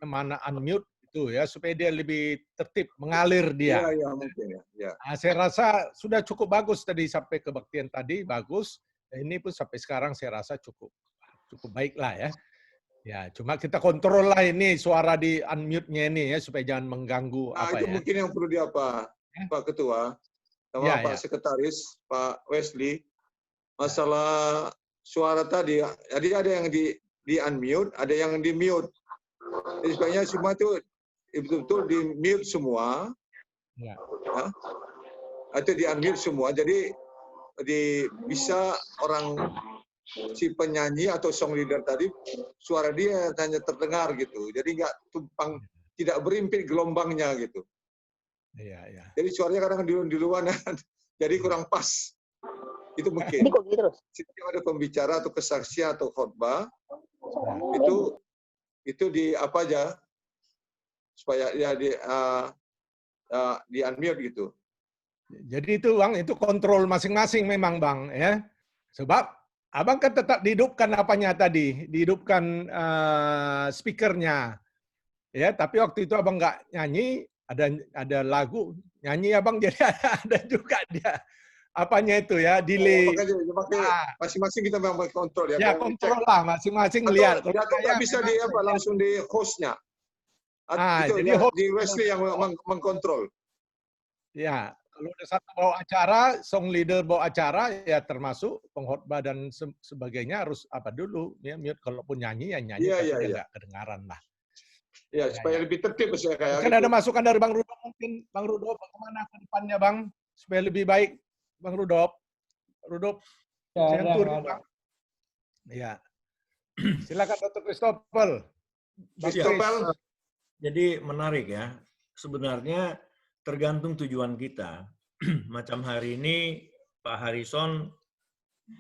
mana unmute itu ya, supaya dia lebih tertib, mengalir dia. Mungkin ya. Saya rasa sudah cukup bagus tadi sampai kebaktian tadi, bagus. Ini pun sampai sekarang saya rasa cukup baik lah ya. Ya, cuma kita kontrol lah ini suara di unmute-nya ini ya, supaya jangan mengganggu itu mungkin yang perlu Pak Ketua, sama Pak Sekretaris, Pak Wesley, masalah suara tadi. Jadi ada yang di unmute, ada yang di mute. Jadi sebenarnya semua itu betul-betul di mute semua, atau di unmute semua. Jadi bisa orang si penyanyi atau song leader tadi suara dia hanya terdengar gitu. Jadi nggak tumpang, tidak berimpit gelombangnya gitu. Jadi suaranya kadang di luar, jadi kurang pas. Itu mungkin. Setiap ada pembicara atau kesaksian atau khotbah itu di apa aja supaya ya di unmute gitu. Jadi itu Bang, itu kontrol masing-masing memang Bang ya. Sebab Abang kan tetap dihidupkan dihidupkan speakernya. Ya, tapi waktu itu Abang nggak nyanyi, ada lagu nyanyi Abang, jadi ada juga dia itu ya, delay. Masing-masing kita memang kontrol ya. Ya, kontrol lah masing-masing lihat. Kalau bisa langsung di hostnya. Jadi di Wesley yang mengkontrol. Ya, Kalau ada satu bawa acara, song leader bawa acara, ya termasuk pengkhotbah dan sebagainya harus apa dulu, ya mute. Kalaupun nyanyi, ya nyanyi, Iya, tapi iya, dia iya. nggak kedengaran lah. Ya, supaya lebih tertib misalnya kayak Mungkin gitu. ada masukan dari Bang Rudolf, mungkin Bang Rudolf bagaimana ke depannya Bang, supaya lebih baik, Bang Rudolf. Rudolf, jangan turun Bang. Ya, silakan Dr. Christopher. Bang Christopher. Chris. Jadi menarik ya. Sebenarnya tergantung tujuan kita. Macam hari ini Pak Harrison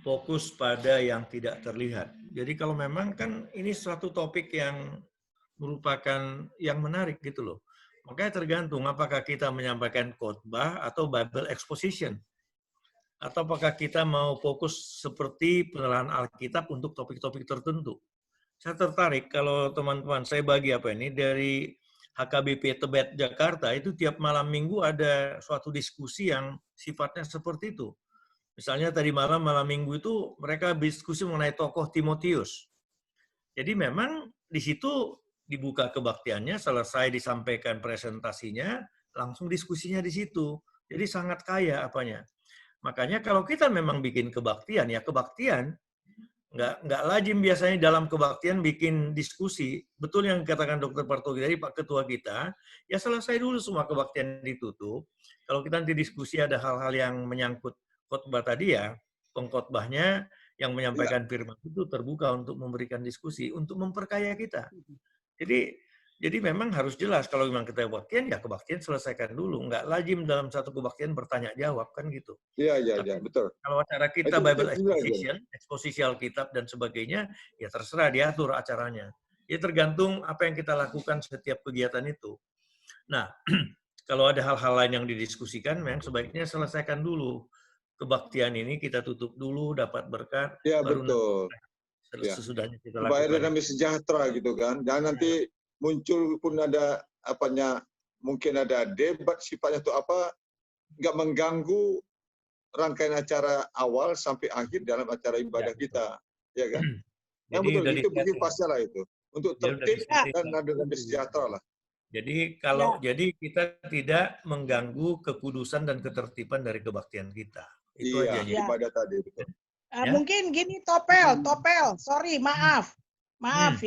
fokus pada yang tidak terlihat. Jadi kalau memang kan ini suatu topik yang merupakan yang menarik gitu loh. Makanya tergantung apakah kita menyampaikan khotbah atau Bible exposition. Atau apakah kita mau fokus seperti penelaahan Alkitab untuk topik-topik tertentu. Saya tertarik kalau teman-teman, saya bagi apa ini, dari HKBP Tebet Jakarta, itu tiap malam minggu ada suatu diskusi yang sifatnya seperti itu. Misalnya tadi malam minggu itu mereka diskusi mengenai tokoh Timotius. Jadi memang di situ dibuka kebaktiannya, selesai disampaikan presentasinya, langsung diskusinya di situ. Jadi sangat kaya apanya. Makanya kalau kita memang bikin kebaktian, ya kebaktian, nggak lazim biasanya dalam kebaktian bikin diskusi. Betul yang dikatakan Dr. Partogi tadi, Pak Ketua kita, ya selesai dulu semua kebaktian ditutup. Kalau kita nanti diskusi ada hal-hal yang menyangkut khotbah tadi ya, pengkhotbahnya yang menyampaikan firman itu terbuka untuk memberikan diskusi, untuk memperkaya kita. Jadi memang harus jelas kalau memang kita kebaktian, ya kebaktian selesaikan dulu. Nggak lazim dalam satu kebaktian bertanya jawab, kan gitu. Iya, betul. Kalau acara kita Bible Exposition, eksposisi Alkitab dan sebagainya, ya terserah diatur acaranya. Ya tergantung apa yang kita lakukan setiap kegiatan itu. Nah, kalau ada hal-hal lain yang didiskusikan, memang sebaiknya selesaikan dulu. Kebaktian ini kita tutup dulu, dapat berkat. Iya, baru betul. Sesudahnya kita supaya lakukan. ada damai sejahtera gitu kan. Dan nanti muncul pun ada apanya, mungkin ada debat sifatnya itu apa, nggak mengganggu rangkaian acara awal sampai akhir dalam acara ibadah kita, ya kan? Yang betul itu begitu pastilah itu untuk tertib dan ada damai sejahtera lah. Jadi kalau jadi kita tidak mengganggu kekudusan dan ketertiban dari kebaktian kita. Itu iya, aja. Ibadah tadi betul. Ya? Mungkin gini Topel, sorry, maaf. Maaf.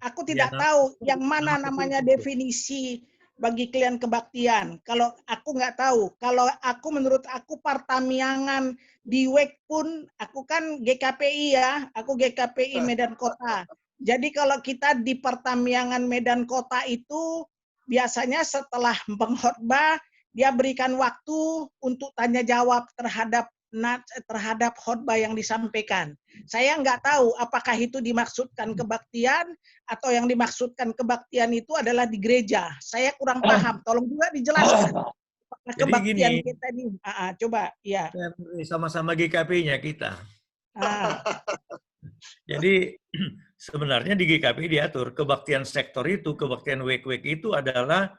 Aku tidak tahu yang mana namanya definisi bagi klien kebaktian. Kalau aku nggak tahu. Kalau aku, menurut aku Partamiangan di WEK pun, aku kan GKPI ya, aku GKPI Medan Kota. Jadi kalau kita di Partamiangan Medan Kota itu biasanya setelah pengkhotbah dia berikan waktu untuk tanya jawab terhadap khotbah yang disampaikan. Saya nggak tahu apakah itu dimaksudkan kebaktian atau yang dimaksudkan kebaktian itu adalah di gereja. Saya kurang paham. Tolong juga dijelaskan. Apakah kebaktian kita ini? Coba, ya. Sama-sama GKP-nya kita. Jadi sebenarnya di GKP diatur kebaktian sektor itu, kebaktian WEK itu adalah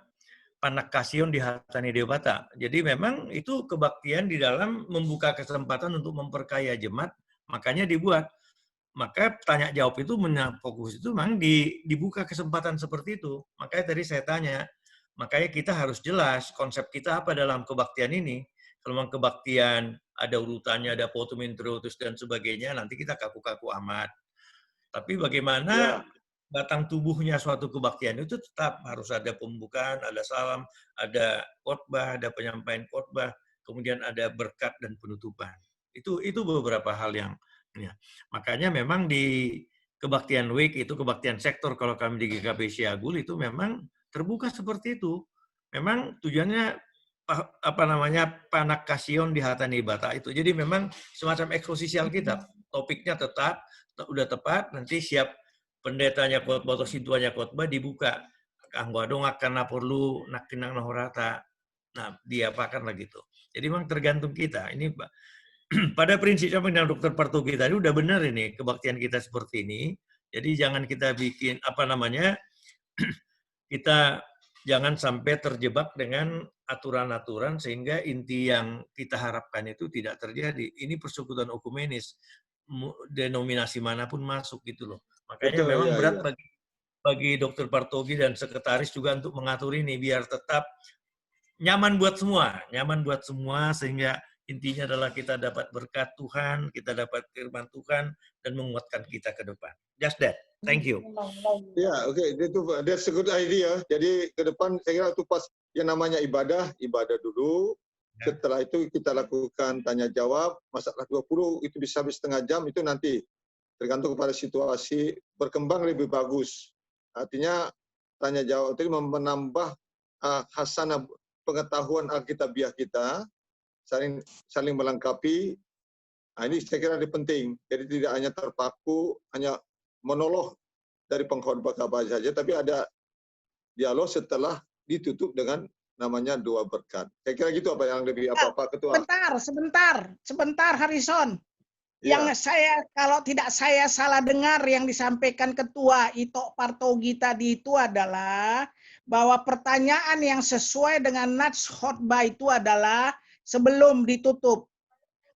Panakasion di Hatani Dewata. Jadi memang itu kebaktian di dalam membuka kesempatan untuk memperkaya jemaat, makanya dibuat. Maka tanya jawab itu fokus itu memang dibuka kesempatan seperti itu. Makanya tadi saya tanya, makanya kita harus jelas konsep kita apa dalam kebaktian ini. Kalau memang kebaktian ada urutannya, ada potum introitus dan sebagainya, nanti kita kaku-kaku amat. Tapi bagaimana batang tubuhnya suatu kebaktian itu tetap harus ada pembukaan, ada salam, ada khotbah, ada penyampaian khotbah, kemudian ada berkat dan penutupan. Itu beberapa hal yang ya. Makanya memang di kebaktian WEK itu kebaktian sektor kalau kami di GKP Siagul itu memang terbuka seperti itu. Memang tujuannya Panakasion di Hatani Bata itu. Jadi memang semacam eksposisi Alkitab. Topiknya tetap udah tepat, nanti siap pendetanya khotbah atau sintuanya khotbah dibuka. Kanggo dong akan perlu nakinang nahorata. Nah, diapakan lah gitu. Jadi memang tergantung kita. Ini pada prinsipnya dengan Dr. Partogi tadi udah benar ini kebaktian kita seperti ini. Jadi jangan kita bikin kita jangan sampai terjebak dengan aturan-aturan sehingga inti yang kita harapkan itu tidak terjadi. Ini persekutuan ekumenis, denominasi manapun masuk gitu loh. Makanya betul, memang berat bagi Dr. Partogi dan sekretaris juga untuk mengatur ini biar tetap nyaman buat semua sehingga intinya adalah kita dapat berkat Tuhan, kita dapat firman Tuhan dan menguatkan kita ke depan. Just that. Thank you. Ya, oke, that's a good idea. Jadi ke depan saya kira itu pas yang namanya ibadah dulu. Ya. Setelah itu kita lakukan tanya jawab, masalah 20 itu bisa habis setengah jam, itu nanti tergantung kepada situasi, berkembang lebih bagus. Artinya tanya jawab itu menambah hasanah pengetahuan alkitabiah kita, saling melengkapi. Nah, ini saya kira lebih penting. Jadi tidak hanya terpaku, hanya monolog dari pengkhotbah saja, tapi ada dialog setelah ditutup dengan namanya doa berkat. Saya kira gitu apa yang lebih apa Ketua. Sebentar Harrison. Ya. Yang saya, kalau tidak saya salah dengar yang disampaikan Ketua Ito Partogi tadi itu adalah bahwa pertanyaan yang sesuai dengan nats khotbah itu adalah sebelum ditutup.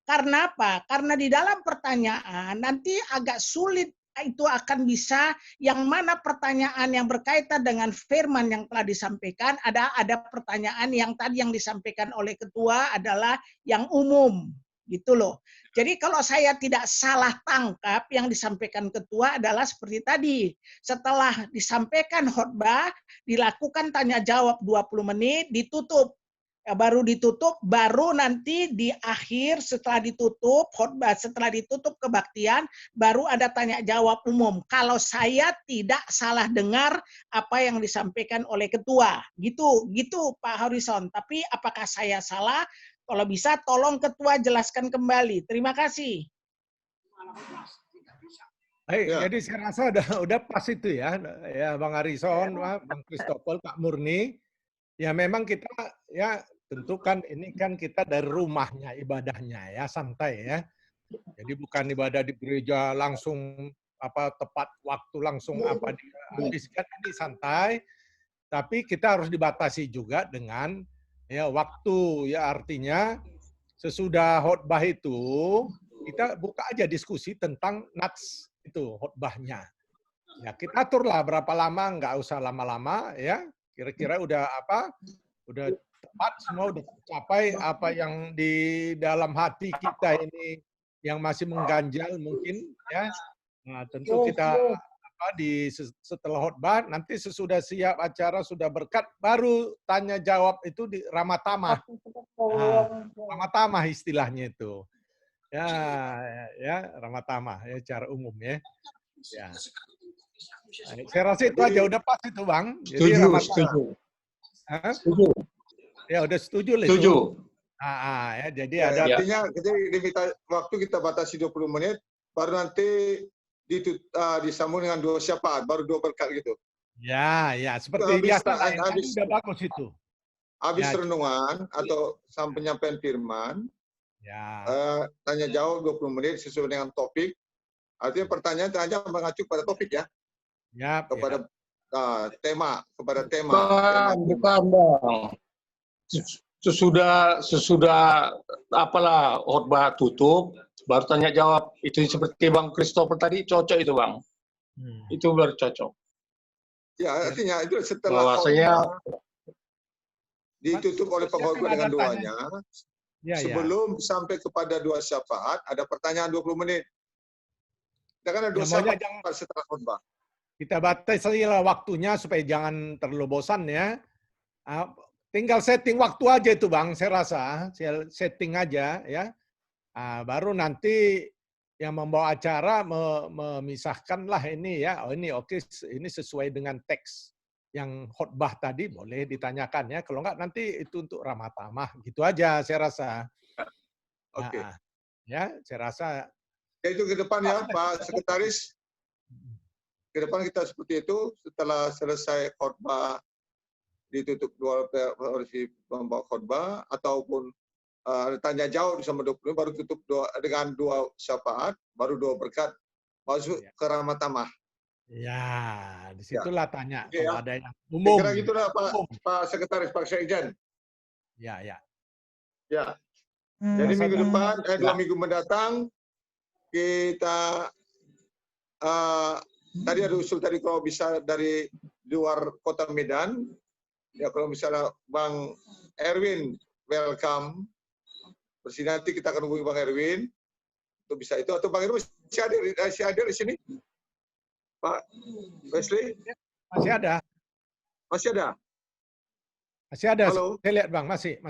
Karena apa? Karena di dalam pertanyaan nanti agak sulit itu akan bisa yang mana pertanyaan yang berkaitan dengan firman yang telah disampaikan, ada pertanyaan yang tadi yang disampaikan oleh Ketua adalah yang umum. Gitu loh. Jadi kalau saya tidak salah tangkap yang disampaikan Ketua adalah seperti tadi. Setelah disampaikan khotbah, dilakukan tanya jawab 20 menit, ditutup. Ya, baru ditutup, baru nanti di akhir setelah ditutup khotbah, setelah ditutup kebaktian, baru ada tanya jawab umum. Kalau saya tidak salah dengar apa yang disampaikan oleh Ketua. Gitu Pak Harrison. Tapi apakah saya salah? Kalau bisa tolong Ketua jelaskan kembali. Terima kasih. Baik, Ya. jadi saya rasa udah pas itu ya Bang Harrison, Bang Christopher, Kak Murni. Ya memang kita ya tentukan ini kan kita dari rumahnya ibadahnya ya santai ya. Jadi bukan ibadah di gereja langsung tepat waktu langsung dihabiskan, ini santai. Tapi kita harus dibatasi juga dengan ya waktu, ya artinya sesudah khotbah itu kita buka aja diskusi tentang nats itu khotbahnya. Ya kita aturlah berapa lama, nggak usah lama-lama ya. Kira-kira udah tepat semua, udah tercapai apa yang di dalam hati kita ini yang masih mengganjal mungkin ya. Nah, tentu kita setelah khotbah, nanti sesudah siap acara, sudah berkat, baru tanya jawab itu di ramah tamah. Nah, ramah tamah istilahnya itu. Ya ramah tamah ya secara umum ya. Ya. Saya rasa itu aja udah pas itu Bang. Jadi Setuju. Ya udah setuju lah itu. Setuju. Ya, jadi Ya, ada artinya kita waktu kita batasi 20 menit, baru nanti disambung dengan dua syafaat, baru dua berkat gitu. Ya, seperti biasa lah. Udah bagus itu. Habis Ya, renungan atau sampai penyampaian firman, ya. tanya jawab 20 menit sesuai dengan topik. Artinya pertanyaan hanya mengacu pada topik ya. Ya, Kepada tema. Bukan Bang. Sesudah apalah khotbah tutup, baru tanya jawab. Itu seperti Bang Christopher tadi, cocok itu Bang. Itu baru cocok. Ya, artinya itu setelah Bahwasanya ditutup oleh pengkhotbah dengan doanya, sebelum ya. sampai kepada dua syafaat, ada pertanyaan 20 menit. Kita kan ada dua Maunya syafaat setelah khotbah. Kita batasi lah waktunya supaya jangan terlalu bosan ya. Tinggal setting waktu aja itu Bang, saya rasa. Setting aja ya. Baru nanti yang membawa acara memisahkanlah ini ya. Oh ini oke, ini sesuai dengan teks yang khotbah tadi boleh ditanyakan ya. Kalau enggak nanti itu untuk ramah tamah. Gitu aja saya rasa. Oke. Ya, saya rasa. Itu ke depan ya Pak Sekretaris. Ke depan kita seperti itu, setelah selesai khotbah ditutup dua versi pembawa khotbah ataupun tanya jawab sama 20 baru tutup dengan dua syafaat, baru dua berkat, masuk ke ramah tamah. Ya, disitulah tanya Oke, kalau ya. ada yang umum. Kira gitulah Pak Sekretaris, Pak Sekjen. Ya. Jadi minggu depan, 2 minggu mendatang kita tadi ada usul tadi kalau bisa dari luar kota Medan, Ya kalau misalnya Bang Erwin welcome, bersih nanti kita akan hubungi Bang Erwin untuk bisa itu, atau Bang Erwin masih hadir di sini, Pak Wesley? Masih ada. Masih ada? Masih ada. Halo? Saya lihat Bang, masih.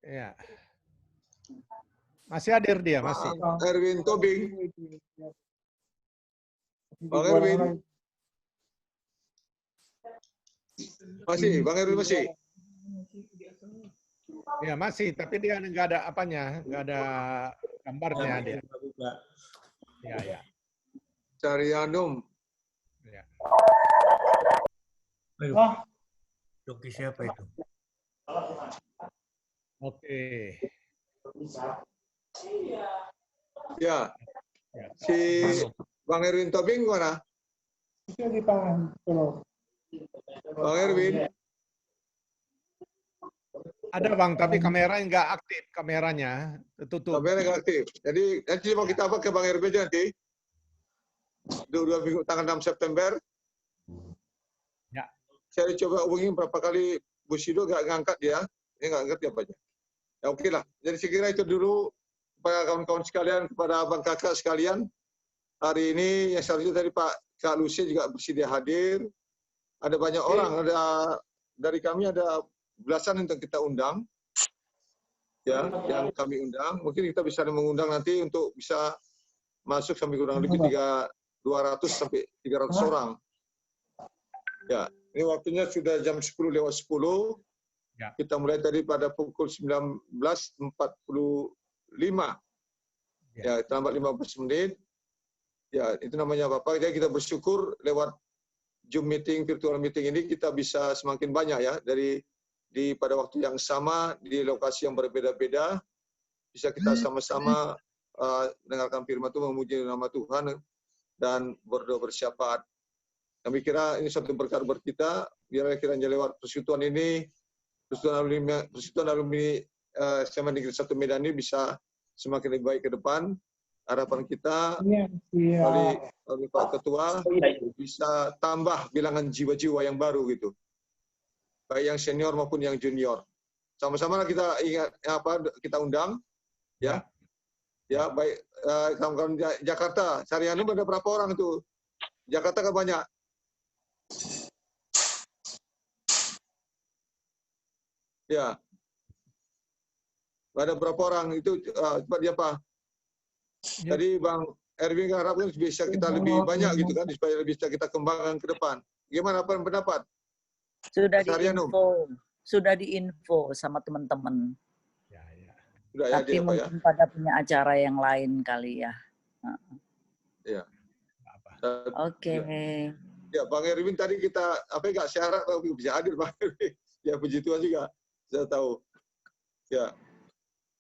Ya. Masih hadir dia, masih. Bang Erwin Tobing. Bang Erwin. Masih, Bang Erwin masih. Ya masih, tapi dia nggak ada apanya, nggak ada gambarnya dia. Ya. Carianum. Ya. Doki siapa itu? Oke. Ya. Si Bang Erwin Tobing mana? Bang Erwin. Ada Bang, tapi kameranya nggak aktif, kameranya tertutup. Kameranya nggak aktif. Jadi nanti mau kita apa ke Bang Erwin aja nanti. 2 minggu tanggal 6 September. Ya. Saya coba hubungi berapa kali Bu Sido nggak ngangkat dia. Dia nggak ngerti apa aja. Ya oke lah. Jadi saya kira itu dulu kepada kawan-kawan sekalian, kepada abang kakak sekalian. Hari ini yang seharusnya tadi Pak Kak Lucy juga bersedia hadir. Ada banyak orang, ada dari kami ada belasan yang kita undang. Ya, yang kami undang. Mungkin kita bisa mengundang nanti untuk bisa masuk sampai kurang lebih 200 sampai 300 orang. Ya, ini waktunya sudah jam 10:10. Ya. Kita mulai tadi pada pukul 19.45. Ya, terlambat 15 menit. Ya, itu namanya apa-apa. Jadi kita bersyukur lewat Zoom meeting, virtual meeting ini kita bisa semakin banyak ya pada waktu yang sama di lokasi yang berbeda-beda bisa kita sama-sama mendengarkan firman Tuhan, memuji nama Tuhan dan berdoa bersyafaat. Kami kira ini satu berkat buat kita. Biarlah kiranya lewat persekutuan ini, persekutuan alumni SMA Negeri 1 Medan ini bisa semakin lebih baik ke depan. Harapan kita oleh Pak Ketua bisa tambah bilangan jiwa-jiwa yang baru gitu, baik yang senior maupun yang junior. Sama-sama kita ingat apa kita undang, ya, baik kawan-kawan Jakarta. Carianum ada berapa orang itu? Jakarta kan banyak. Ya, ada berapa orang itu? Cepat dia apa? Tadi Bang Erwin harapkan bisa kita lebih banyak gitu kan, supaya bisa kita kembangkan ke depan. Gimana pendapat? Sudah diinfo sama teman-teman. Sudah, tapi mungkin pada punya acara yang lain kali ya. Ya. Oke. Ya, Bang Erwin tadi kita nggak syarat bisa hadir Bang Erwin. Ya puji Tuhan juga saya tahu. Ya.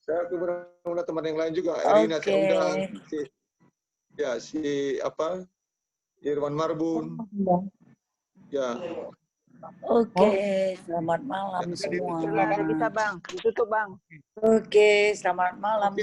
Saya kemudian teman yang lain juga. Erina saya undang si Irwan Marbun. Ya. Oke, selamat malam semua. Ada kita Bang, ditutup Bang. Oke, selamat malam.